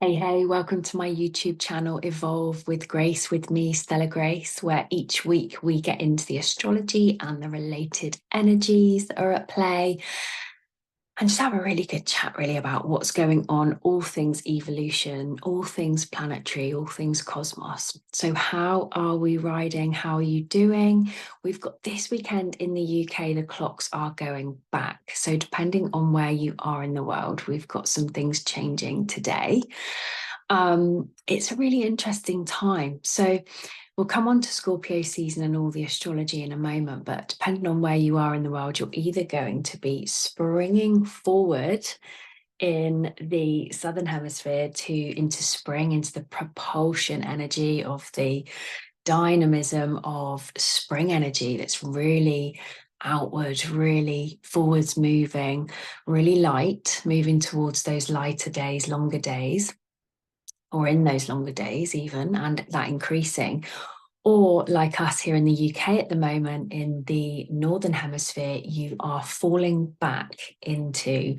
Hey, welcome to my YouTube channel, Evolve with Grace, with me, Stella Grace, where each week we get into the astrology and the related energies that are at play and just have a really good chat, really, about what's going on, all things evolution, all things planetary, all things cosmos. So, how are we riding? How are you doing? We've got this weekend in the UK, the clocks are going back. So, depending on where you are in the world, we've got some things changing today. It's a really interesting time. So, we'll come on to Scorpio season and all the astrology in a moment, but depending on where you are in the world, you're either going to be springing forward in the southern hemisphere into spring, into the propulsion energy of the dynamism of spring energy that's really outward, really forwards moving, really light, moving towards those lighter days, longer days, or in those longer days even, and that increasing. Or like us here in the UK at the moment, in the Northern Hemisphere, you are falling back into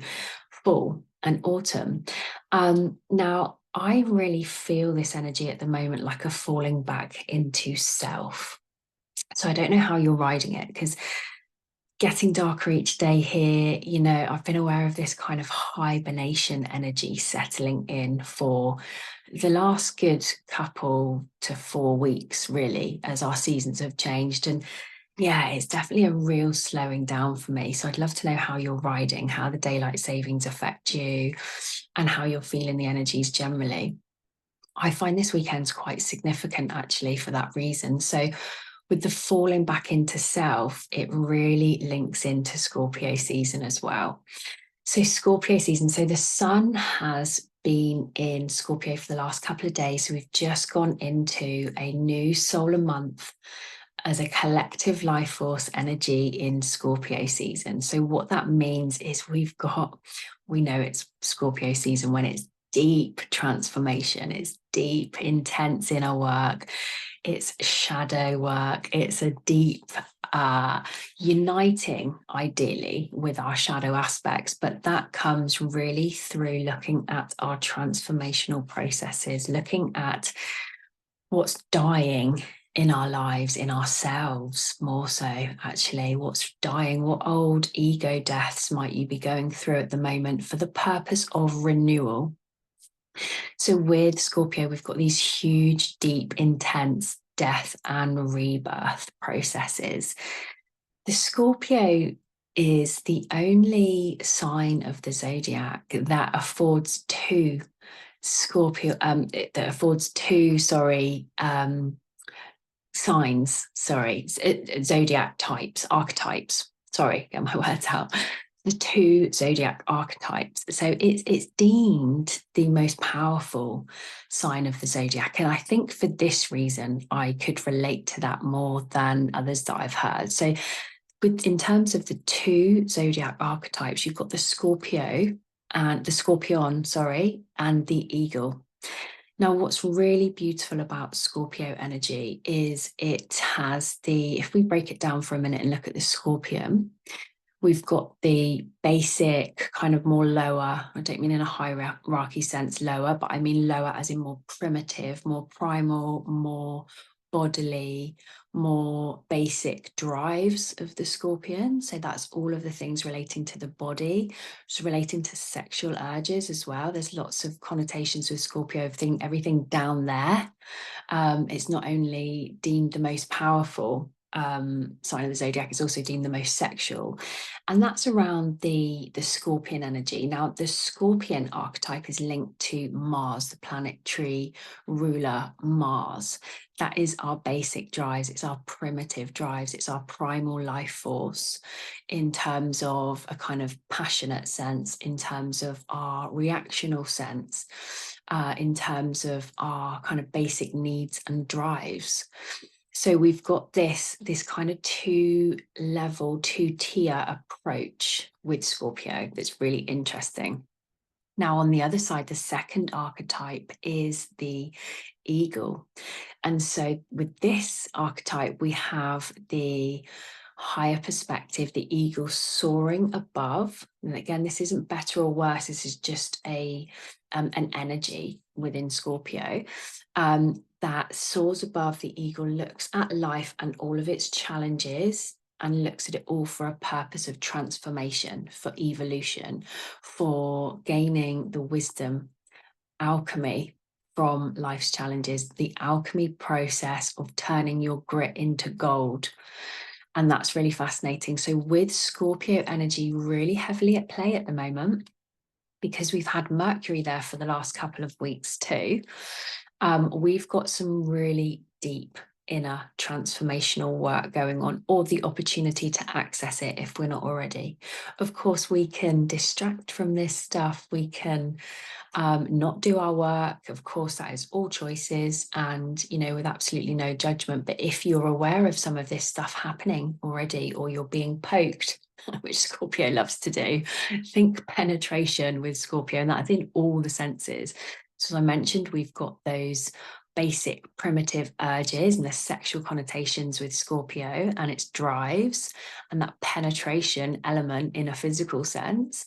fall and autumn. Now, I really feel this energy at the moment like a falling back into self. So I don't know how you're riding it, because getting darker each day here, I've been aware of this kind of hibernation energy settling in for the last good couple to 4 weeks, really, as our seasons have changed. And yeah, it's definitely a real slowing down for me. So I'd love to know how you're riding, how the daylight savings affect you, and how you're feeling the energies generally. I find this weekend's quite significant actually for that reason. So with the falling back into self, it really links into Scorpio season as well. So Scorpio season, so the sun has been in Scorpio for the last couple of days. So we've just gone into a new solar month as a collective life force energy in Scorpio season. So what that means is we know it's Scorpio season when it's deep transformation, it's deep, intense inner work, it's shadow work, it's a deep uniting, ideally, with our shadow aspects, but that comes really through looking at our transformational processes, looking at what's dying in our lives, in ourselves, more so, actually, what's dying, what old ego deaths might you be going through at the moment for the purpose of renewal. So with Scorpio, we've got these huge, deep, intense death and rebirth processes. The Scorpio is the only sign of the zodiac that affords two zodiac types, archetypes. Sorry, get my words out. The two zodiac archetypes. So it's deemed the most powerful sign of the zodiac. And I think for this reason, I could relate to that more than others that I've heard. So in terms of the two zodiac archetypes, you've got the Scorpio and the Scorpion, and the Eagle. Now, what's really beautiful about Scorpio energy is it has if we break it down for a minute and look at the Scorpion, we've got the basic kind of more lower, I don't mean in a hierarchy sense lower, but I mean lower as in more primitive, more primal, more bodily, more basic drives of the Scorpion. So that's all of the things relating to the body, just relating to sexual urges as well. There's lots of connotations with Scorpio, everything down there. It's not only deemed the most powerful sign of the zodiac, is also deemed the most sexual, and that's around the Scorpion energy. Now, the Scorpion archetype is linked to Mars, the planetary ruler Mars. That is our basic drives, it's our primitive drives, it's our primal life force in terms of a kind of passionate sense, in terms of our reactional sense, in terms of our kind of basic needs and drives. So we've got this kind of two-level, two-tier approach with Scorpio that's really interesting. Now, on the other side, the second archetype is the Eagle. And so with this archetype, we have the higher perspective, the eagle soaring above. And again, this isn't better or worse, this is just an energy. within Scorpio, that soars above the ego, looks at life and all of its challenges and looks at it all for a purpose of transformation, for evolution, for gaining the wisdom, alchemy from life's challenges, the alchemy process of turning your grit into gold. And that's really fascinating. So with Scorpio energy really heavily at play at the moment, because we've had Mercury there for the last couple of weeks too, we've got some really deep inner transformational work going on, or the opportunity to access it if we're not already. Of course, we can distract from this stuff. We can not do our work. Of course, that is all choices and, you know, with absolutely no judgment. But if you're aware of some of this stuff happening already, or you're being poked, which Scorpio loves to do, think penetration with Scorpio, and that's in all the senses. So as I mentioned, we've got those basic primitive urges and the sexual connotations with Scorpio and its drives, and that penetration element in a physical sense,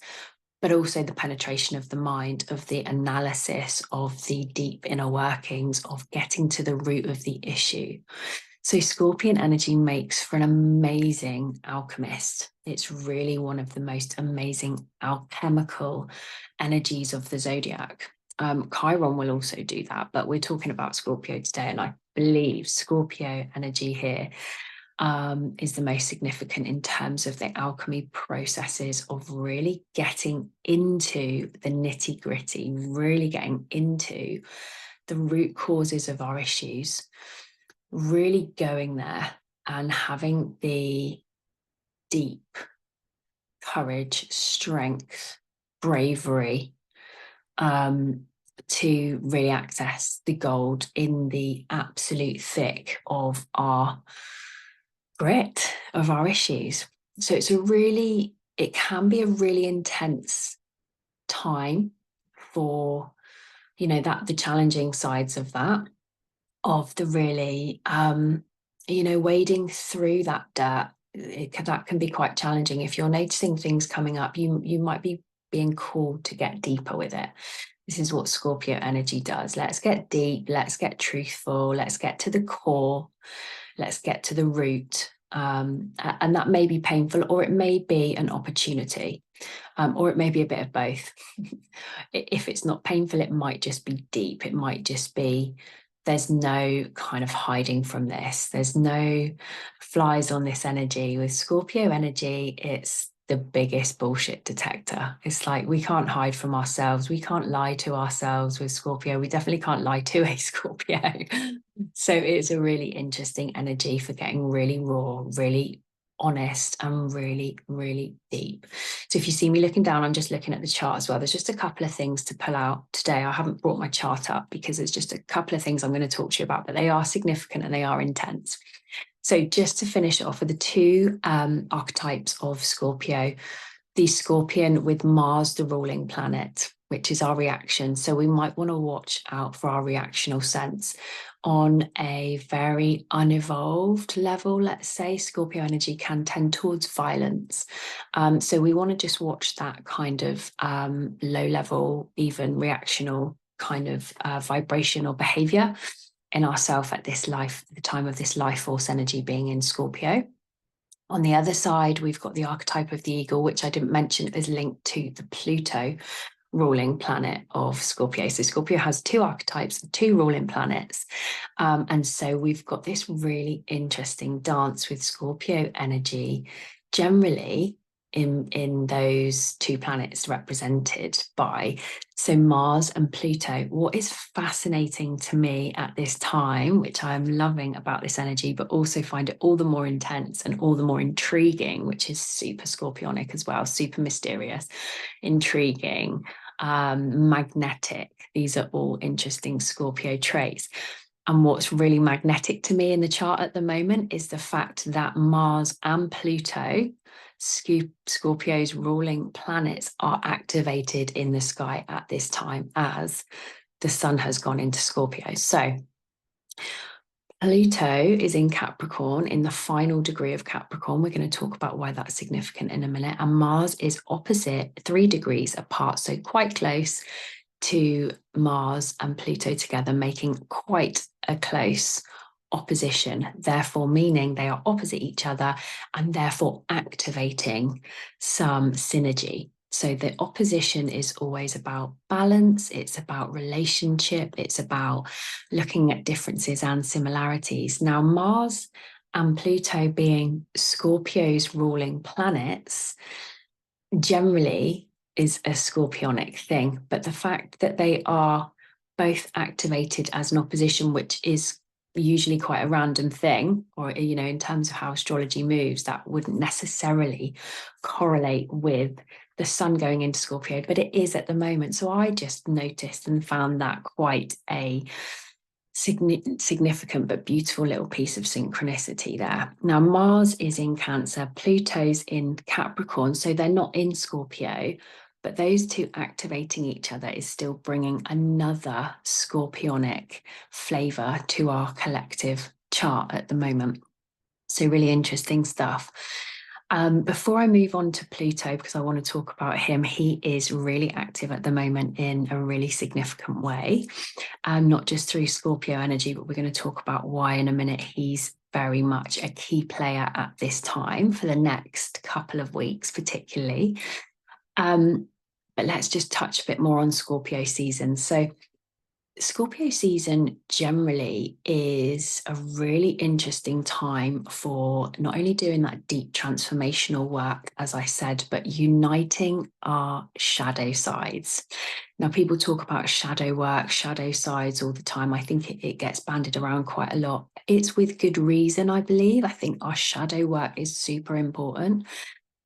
but also the penetration of the mind, of the analysis, of the deep inner workings, of getting to the root of the issue. So Scorpion energy makes for an amazing alchemist. It's really one of the most amazing alchemical energies of the zodiac. Chiron will also do that, but we're talking about Scorpio today, and I believe Scorpio energy here is the most significant in terms of the alchemy processes of really getting into the nitty gritty, really getting into the root causes of our issues, really going there and having the deep courage, strength, bravery to really access the gold in the absolute thick of our grit, of our issues. So it can be a really intense time for, you know, that the challenging sides of that, of the really, you know, wading through that dirt. That can be quite challenging. If you're noticing things coming up, you might be being called to get deeper with it. This is what Scorpio energy does. Let's get deep, let's get truthful, let's get to the core, let's get to the root. And that may be painful, or it may be an opportunity, or it may be a bit of both. If it's not painful, it might just be deep. It might just be, there's no kind of hiding from this. There's no flies on this energy. With Scorpio energy, it's the biggest bullshit detector. It's like, we can't hide from ourselves. We can't lie to ourselves with Scorpio. We definitely can't lie to a Scorpio. So it's a really interesting energy for getting really raw, really honest, and really, really deep. So if you see me looking down, I'm just looking at the chart as well. There's just a couple of things to pull out today. I haven't brought my chart up because there's just a couple of things I'm going to talk to you about, but they are significant and they are intense. So just to finish off with the two archetypes of Scorpio, the Scorpion with Mars, the ruling planet, which is our reaction. So we might want to watch out for our reactional sense on a very unevolved level. Let's say Scorpio energy can tend towards violence. So we want to just watch that kind of low level, even reactional kind of vibration or behavior in ourself at this life, the time of this life force energy being in Scorpio. On the other side, we've got the archetype of the eagle, which I didn't mention is linked to the Pluto ruling planet of Scorpio. So Scorpio has two archetypes, two ruling planets. And so we've got this really interesting dance with Scorpio energy generally in those two planets represented by, so Mars and Pluto. What is fascinating to me at this time, which I'm loving about this energy, but also find it all the more intense and all the more intriguing, which is super Scorpionic as well, super mysterious, intriguing, magnetic. These are all interesting Scorpio traits. And what's really magnetic to me in the chart at the moment is the fact that Mars and Pluto, Scorpio's ruling planets, are activated in the sky at this time as the sun has gone into Scorpio. So Pluto is in Capricorn, in the final degree of Capricorn. We're going to talk about why that's significant in a minute. And Mars is opposite, 3 degrees apart, so quite close to Mars and Pluto together, making quite a close opposition, therefore meaning they are opposite each other and therefore activating some synergy. So the opposition is always about balance, it's about relationship, it's about looking at differences and similarities. Now, Mars and Pluto being Scorpio's ruling planets generally is a scorpionic thing, but the fact that they are both activated as an opposition, which is usually quite a random thing, or in terms of how astrology moves, that wouldn't necessarily correlate with the sun going into Scorpio, but it is at the moment. So I just noticed and found that quite a significant but beautiful little piece of synchronicity there. Now, Mars is in Cancer, Pluto's in Capricorn, so they're not in Scorpio, but those two activating each other is still bringing another scorpionic flavor to our collective chart at the moment. So really interesting stuff. Before I move on to Pluto, because I want to talk about him, he is really active at the moment in a really significant way, not just through Scorpio energy, but we're going to talk about why in a minute. He's very much a key player at this time for the next couple of weeks, particularly. But let's just touch a bit more on Scorpio season. So Scorpio season generally is a really interesting time for not only doing that deep transformational work, as I said, but uniting our shadow sides. Now, people talk about shadow work, shadow sides all the time. I think it gets bandied around quite a lot. It's with good reason, I believe. I think our shadow work is super important,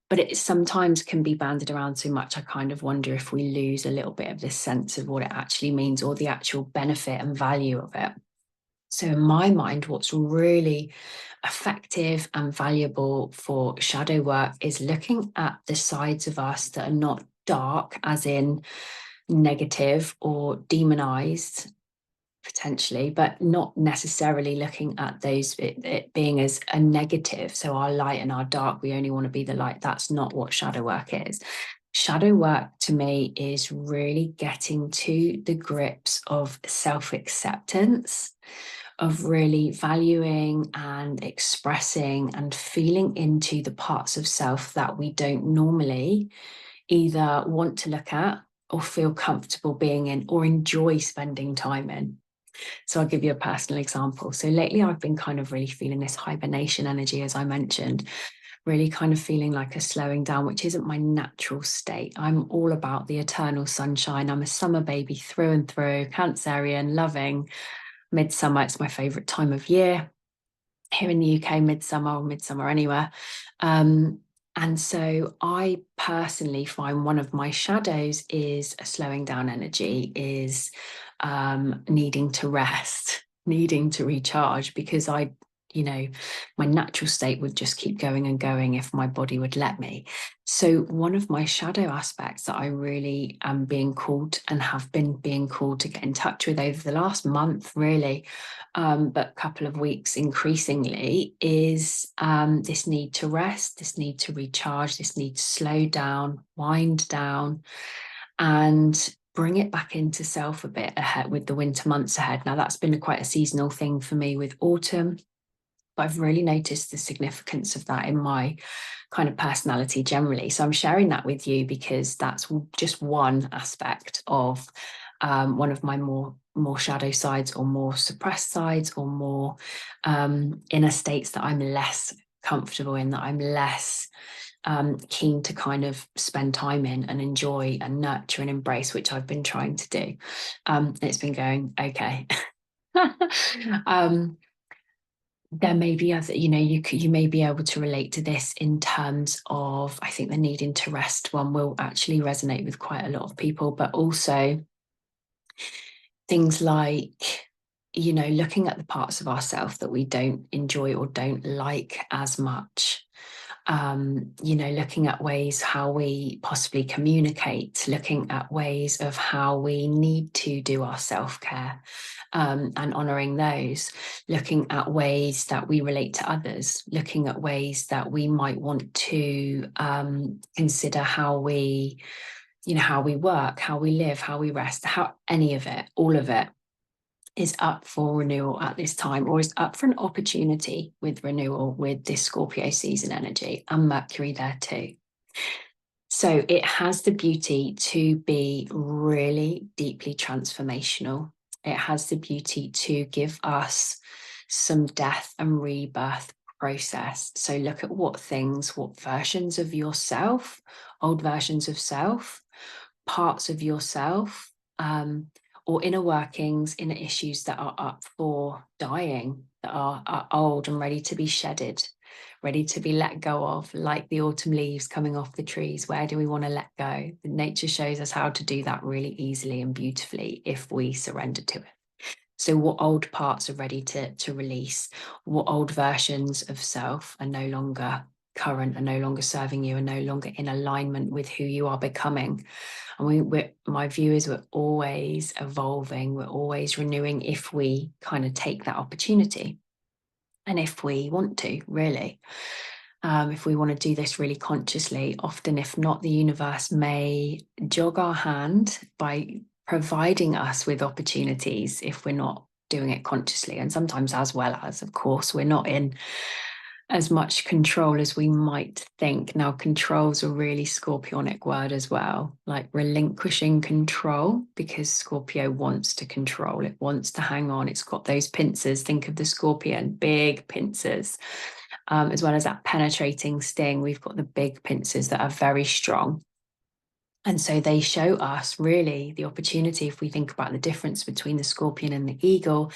but it sometimes can be banded around so much. I kind of wonder if we lose a little bit of this sense of what it actually means or the actual benefit and value of it. So in my mind, what's really effective and valuable for shadow work is looking at the sides of us that are not dark, as in negative or demonized, potentially, but not necessarily looking at those it being as a negative. So our light and our dark, we only want to be the light. That's not what shadow work is. Shadow work to me is really getting to the grips of self-acceptance, of really valuing and expressing and feeling into the parts of self that we don't normally either want to look at or feel comfortable being in or enjoy spending time in. So I'll give you a personal example. So lately I've been kind of really feeling this hibernation energy, as I mentioned, really kind of feeling like a slowing down, which isn't my natural state. I'm all about the eternal sunshine. I'm a summer baby through and through, Cancerian, loving midsummer. It's my favorite time of year. Here in the UK, midsummer or midsummer anywhere. And so I personally find one of my shadows is a slowing down energy, is needing to rest, needing to recharge, because my natural state would just keep going and going if my body would let me. So one of my shadow aspects that I really am being called and have been being called to get in touch with over the last month, really, but a couple of weeks increasingly, is this need to rest, this need to recharge, this need to slow down, wind down, and bring it back into self a bit ahead with the winter months ahead. Now, that's been quite a seasonal thing for me with autumn, but I've really noticed the significance of that in my kind of personality generally. So I'm sharing that with you because that's just one aspect of one of my more shadow sides, or more suppressed sides, or more inner states that I'm less comfortable in, that I'm less keen to kind of spend time in and enjoy and nurture and embrace, which I've been trying to do. It's been going okay. There may be other, you may be able to relate to this in terms of, I think the needing to rest one will actually resonate with quite a lot of people, but also things like, looking at the parts of ourselves that we don't enjoy or don't like as much. Looking at ways how we possibly communicate, looking at ways of how we need to do our self-care, and honouring those, looking at ways that we relate to others, looking at ways that we might want to consider how we how we work, how we live, how we rest, how any of it, all of it is up for renewal at this time, or is up for an opportunity with renewal with this Scorpio season energy and Mercury there too. So it has the beauty to be really deeply transformational. It has the beauty to give us some death and rebirth process. So look at what versions of yourself, old versions of self, parts of yourself, or inner workings, inner issues that are up for dying, that are old and ready to be shedded, ready to be let go of, like the autumn leaves coming off the trees. Where do we want to let go? Nature shows us how to do that really easily and beautifully if we surrender to it. So what old parts are ready to release? What old versions of self are no longer current, are no longer serving you, are no longer in alignment with who you are becoming? And my view is we're always evolving, we're always renewing if we kind of take that opportunity. And if we want to, really. If we want to do this really consciously, often, if not, the universe may jog our hand by providing us with opportunities if we're not doing it consciously. And sometimes, as well as, of course, we're not in as much control as we might think. Now, control's a really Scorpionic word as well, like relinquishing control, because Scorpio wants to control. It wants to hang on. It's got those pincers. Think of the scorpion, big pincers. As well as that penetrating sting, we've got the big pincers that are very strong. And so they show us really the opportunity, if we think about the difference between the scorpion and the eagle,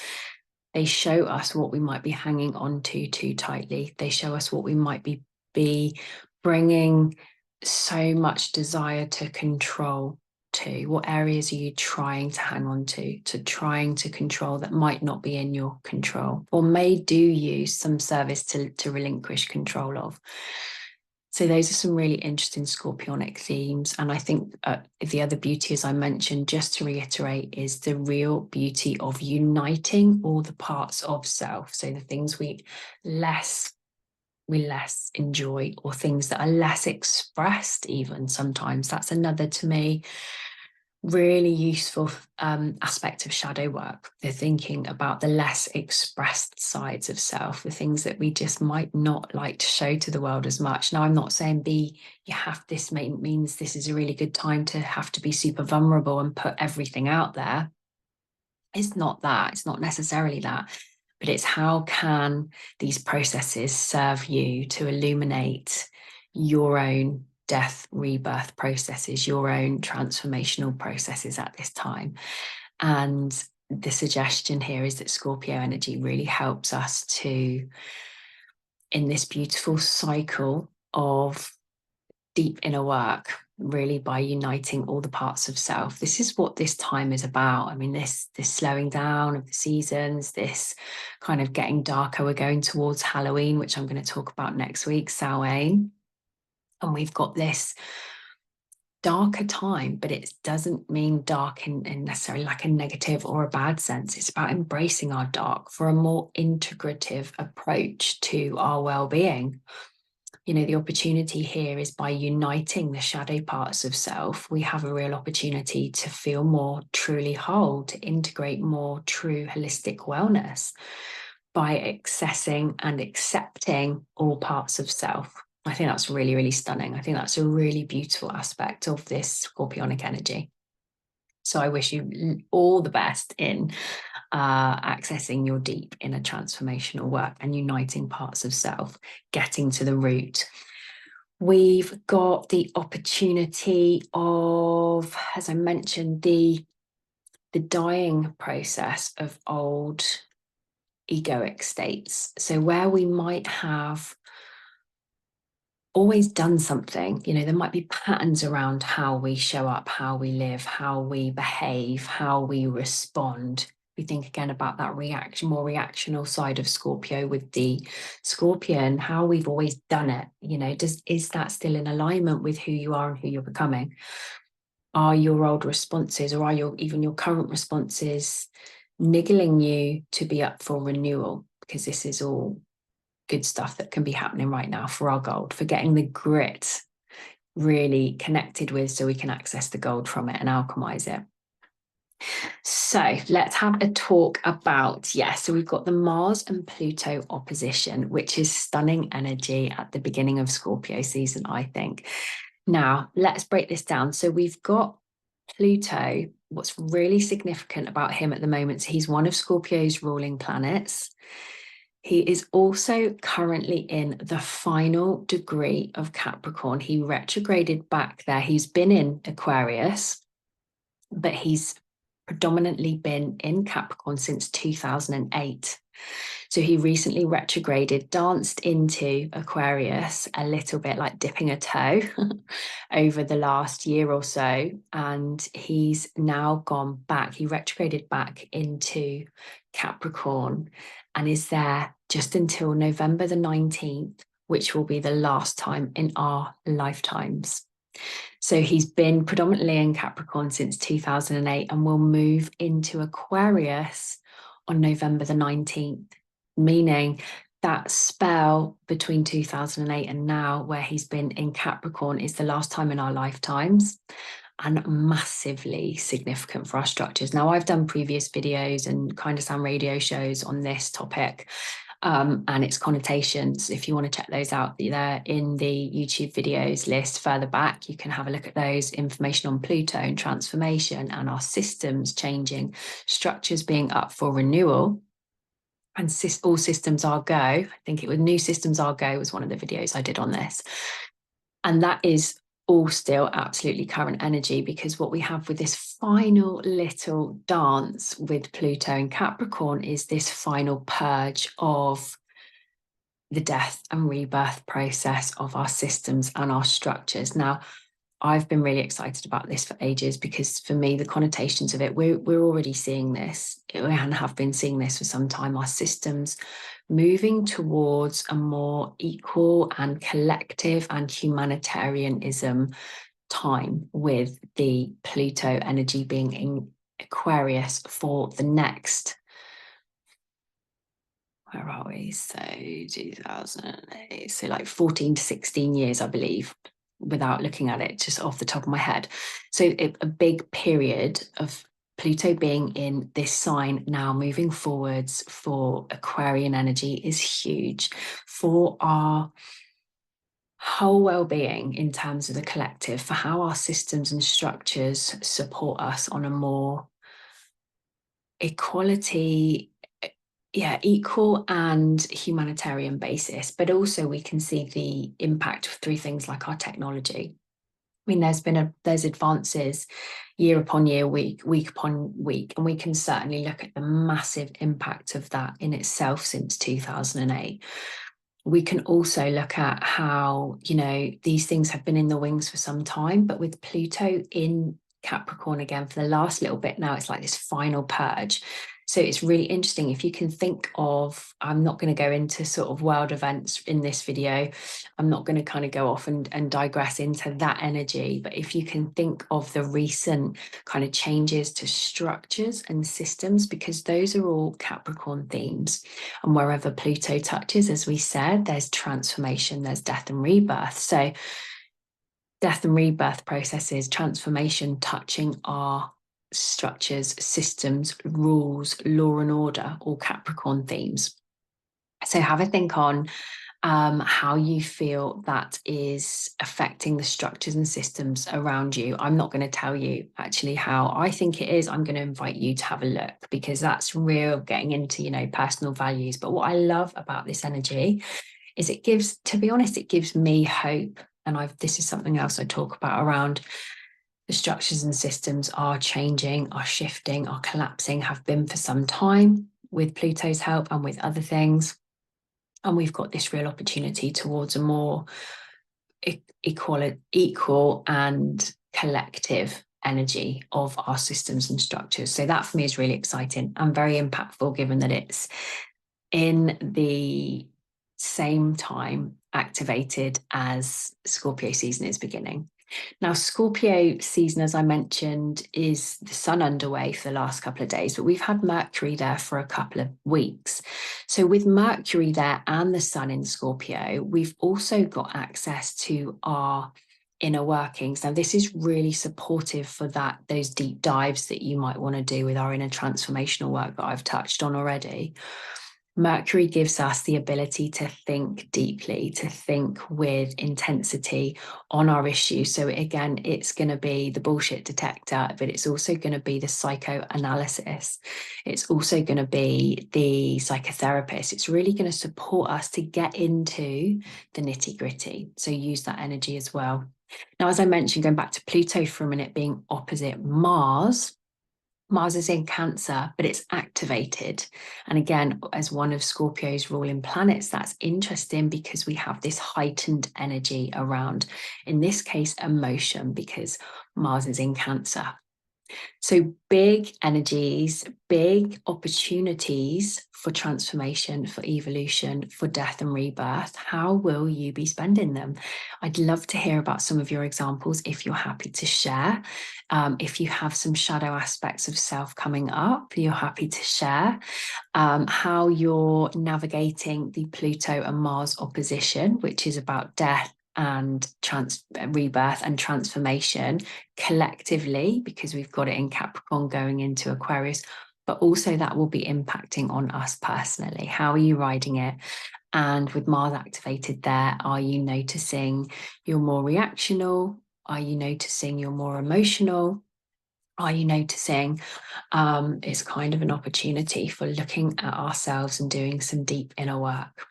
they show us what we might be hanging on to too tightly. They show us what we might be bringing so much desire to control to. What areas are you trying to hang on to trying to control that might not be in your control, or may do you some service to relinquish control of? So those are some really interesting Scorpionic themes. And I think the other beauty, as I mentioned, just to reiterate, is the real beauty of uniting all the parts of self. So the things we less enjoy, or things that are less expressed even sometimes. That's another, to me, really useful aspect of shadow work. The thinking about the less expressed sides of self, the things that we just might not like to show to the world as much. Now, I'm not saying this means this is a really good time to have to be super vulnerable and put everything out there. It's not that. It's not necessarily that. But it's how can these processes serve you to illuminate your own death, rebirth processes, your own transformational processes at this time. And the suggestion here is that Scorpio energy really helps us to, in this beautiful cycle of deep inner work, really by uniting all the parts of self. This is what this time is about. I mean, this slowing down of the seasons, this kind of getting darker. We're going towards Halloween, which I'm going to talk about next week, Samhain. And we've got this darker time, but it doesn't mean dark in necessarily like a negative or a bad sense. It's about embracing our dark for a more integrative approach to our well-being. The opportunity here is, by uniting the shadow parts of self, we have a real opportunity to feel more truly whole, to integrate more true holistic wellness by accessing and accepting all parts of self. I think that's really, really stunning. I think that's a really beautiful aspect of this Scorpionic energy. So I wish you all the best in accessing your deep inner transformational work and uniting parts of self, getting to the root. We've got the opportunity of, as I mentioned, the dying process of old egoic states. So where we might have always done something, there might be patterns around how we show up, how we live, how we behave, how we respond. We think again about that more reactional side of Scorpio with the Scorpion, how we've always done it. Is that still in alignment with who you are and who you're becoming? Are your old responses, or are even your current responses, niggling you to be up for renewal? Because this is all good stuff that can be happening right now for our gold, for getting the grit, really connected with, so we can access the gold from it and alchemize it. So let's have a talk about, so we've got the Mars and Pluto opposition, which is stunning energy at the beginning of Scorpio season, I think. Now, let's break this down. So we've got Pluto. What's really significant about him at the moment is he's one of Scorpio's ruling planets. He is also currently in the final degree of Capricorn. He retrograded back there. He's been in Aquarius, but he's predominantly been in Capricorn since 2008. So he recently retrograded, danced into Aquarius a little bit, like dipping a toe over the last year or so. And he's now gone back. He retrograded back into Capricorn and is there just until November the 19th, which will be the last time in our lifetimes. So he's been predominantly in Capricorn since 2008 and will move into Aquarius on November the 19th, meaning that spell between 2008 and now, where he's been in Capricorn, is the last time in our lifetimes and massively significant for our structures. Now, I've done previous videos and kind of some radio shows on this topic. And its connotations. If you want to check those out, they're in the YouTube videos list further back. You can have a look at those, information on Pluto and transformation and our systems changing, structures being up for renewal, and all systems are go. I think it was New Systems Are Go was one of the videos I did on this. And that is all still absolutely current energy, because what we have with this final little dance with Pluto and Capricorn is this final purge of the death and rebirth process of our systems and our structures. Now, I've been really excited about this for ages, because for me, the connotations of it, we're already seeing this and have been seeing this for some time. Our systems moving towards a more equal and collective and humanitarianism time, with the Pluto energy being in Aquarius for the next, where are we? So 2008, so like 14 to 16 years, I believe, without looking at it just off the top of my head. So a big period of Pluto being in this sign now moving forwards for Aquarian energy is huge for our whole well-being in terms of the collective, for how our systems and structures support us on a more equal and humanitarian basis. But also we can see the impact through things like our technology. I mean, there's advances year upon year, week upon week, and we can certainly look at the massive impact of that in itself since 2008. We can also look at how, these things have been in the wings for some time, but with Pluto in Capricorn again for the last little bit now, it's like this final purge. So it's really interesting. If you can think of, I'm not going to go into sort of world events in this video. I'm not going to kind of go off and digress into that energy. But if you can think of the recent kind of changes to structures and systems, because those are all Capricorn themes. And wherever Pluto touches, as we said, there's transformation, there's death and rebirth. So death and rebirth processes, transformation touching our structures, systems, rules, law and order, all Capricorn themes. So have a think on how you feel that is affecting the structures and systems around you. I'm not going to tell you actually how I think it is. I'm going to invite you to have a look, because that's real getting into, personal values. But what I love about this energy is it gives, to be honest, it gives me hope. And this is something else I talk about around the structures and systems are changing, are shifting, are collapsing, have been for some time with Pluto's help and with other things. And we've got this real opportunity towards a more equal and collective energy of our systems and structures. So that for me is really exciting and very impactful, given that it's in the same time activated as Scorpio season is beginning. Now, Scorpio season, as I mentioned, is the sun underway for the last couple of days, but we've had Mercury there for a couple of weeks. So with Mercury there and the sun in Scorpio, we've also got access to our inner workings. Now, this is really supportive for those deep dives that you might want to do with our inner transformational work that I've touched on already. Mercury gives us the ability to think deeply, to think with intensity on our issue. So again, it's going to be the bullshit detector, but it's also going to be the psychoanalysis. It's also going to be the psychotherapist. It's really going to support us to get into the nitty-gritty. So use that energy as well. Now, as I mentioned, going back to Pluto for a minute, being opposite Mars, Mars is in Cancer, but it's activated. And again, as one of Scorpio's ruling planets, that's interesting because we have this heightened energy around, in this case, emotion, because Mars is in Cancer. So big energies, big opportunities for transformation, for evolution, for death and rebirth. How will you be spending them? I'd love to hear about some of your examples if you're happy to share. If you have some shadow aspects of self coming up, you're happy to share how you're navigating the Pluto and Mars opposition, which is about death and rebirth and transformation collectively, because we've got it in Capricorn going into Aquarius, but also that will be impacting on us personally. How are you riding it? And with Mars activated there, are you noticing you're more reactional? Are you noticing you're more emotional? Are you noticing it's kind of an opportunity for looking at ourselves and doing some deep inner work?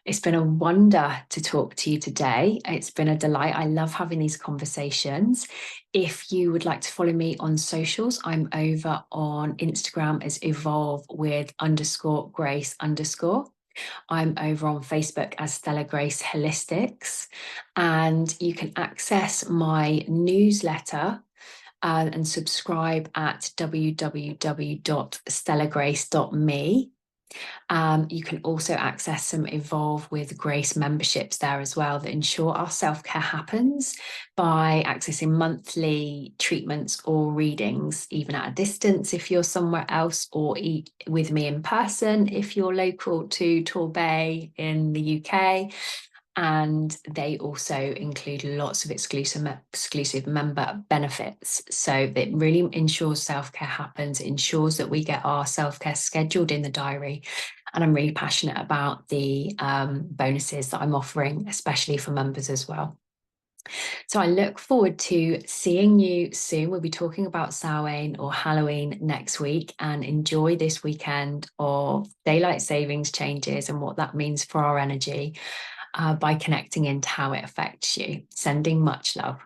It's been a wonder to talk to you today. It's been a delight. I love having these conversations. If you would like to follow me on socials, I'm over on Instagram as evolve with _grace_. I'm over on Facebook as Stella Grace Holistics. And you can access my newsletter and subscribe at www.stellagrace.me. You can also access some Evolve with Grace memberships there as well that ensure our self-care happens by accessing monthly treatments or readings, even at a distance if you're somewhere else, or with me in person if you're local to Torbay in the UK. And they also include lots of exclusive member benefits. So it really ensures self-care happens. It ensures that we get our self-care scheduled in the diary. And I'm really passionate about the bonuses that I'm offering, especially for members as well. So I look forward to seeing you soon. We'll be talking about Samhain or Halloween next week, and enjoy this weekend of daylight savings changes and what that means for our energy. By connecting into how it affects you. Sending much love.